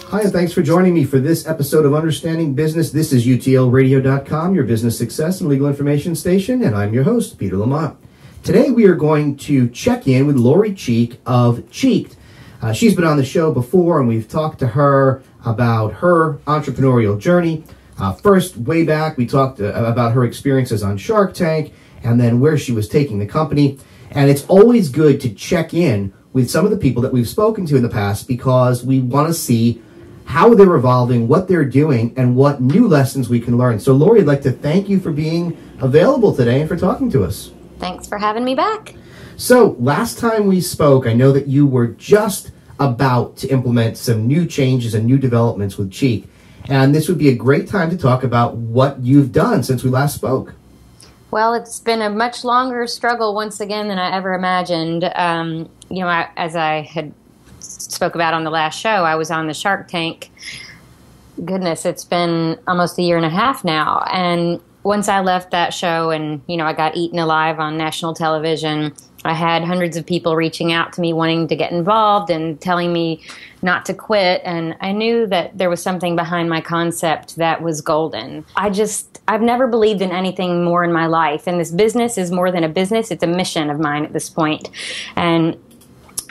Hi, and thanks for joining me for this episode of Understanding Business. This is UTLRadio.com, your business success and legal information station, and I'm your host, Peter Lamont. Today we are going to check in with Lori Cheek of Cheeked. She's been on the show before, and we've talked to her about her entrepreneurial journey. First, way back, we talked about her experiences on Shark Tank, and then where she was taking the company. And it's always good to check in with some of the people that we've spoken to in the past because we want to see how they're evolving, what they're doing, and what new lessons we can learn. So, Lori, I'd like to thank you for being available today and for talking to us. Thanks for having me back. So, last time we spoke, I know that you were just about to implement some new changes and new developments with Cheek. And this would be a great time to talk about what you've done since we last spoke. Well, it's been a much longer struggle once again than I ever imagined. As I had spoke about on the last show, I was on the Shark Tank. Goodness, it's been almost a year and a half now. And once I left that show and, I got eaten alive on national television, I had hundreds of people reaching out to me wanting to get involved and telling me not to quit. And I knew that there was something behind my concept that was golden. I've never believed in anything more in my life. And this business is more than a business. It's a mission of mine at this point. And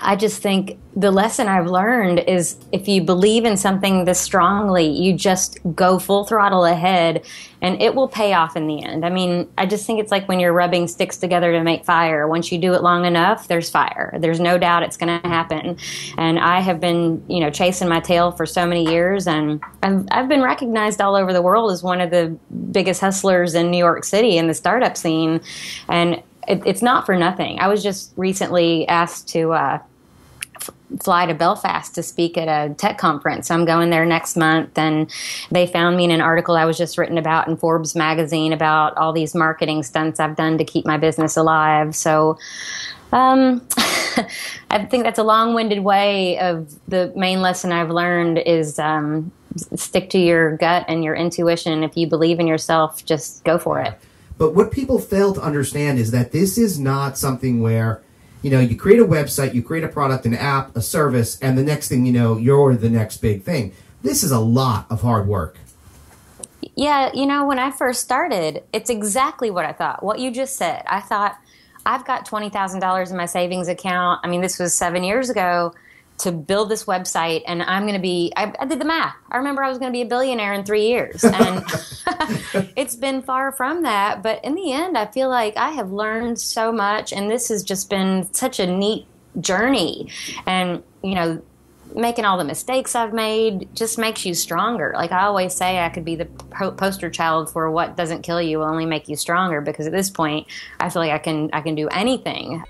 I just think the lesson I've learned is if you believe in something this strongly, you just go full throttle ahead and it will pay off in the end. I mean, I just think it's like when you're rubbing sticks together to make fire. Once you do it long enough, there's fire. There's no doubt it's going to happen. And I have been, chasing my tail for so many years, and I've been recognized all over the world as one of the biggest hustlers in New York City in the startup scene. And it's not for nothing. I was just recently asked to fly to Belfast to speak at a tech conference. I'm going there next month, and they found me in an article I was just written about in Forbes magazine about all these marketing stunts I've done to keep my business alive. So I think that's a long-winded way of the main lesson I've learned is stick to your gut and your intuition. If you believe in yourself, just go for it. But what people fail to understand is that this is not something where you create a website, you create a product, an app, a service, and the next thing you know, you're the next big thing. This is a lot of hard work. Yeah, when I first started, it's exactly what I thought. What you just said. I thought, I've got $20,000 in my savings account. I mean, this was 7 years ago to build this website, and I'm going to be, I did the math. I remember I was going to be a billionaire in 3 years, and it's been far from that. But in the end, I feel like I have learned so much, and this has just been such a neat journey. And, making all the mistakes I've made just makes you stronger. Like I always say, I could be the poster child for what doesn't kill you will only make you stronger, because at this point, I feel like I can do anything.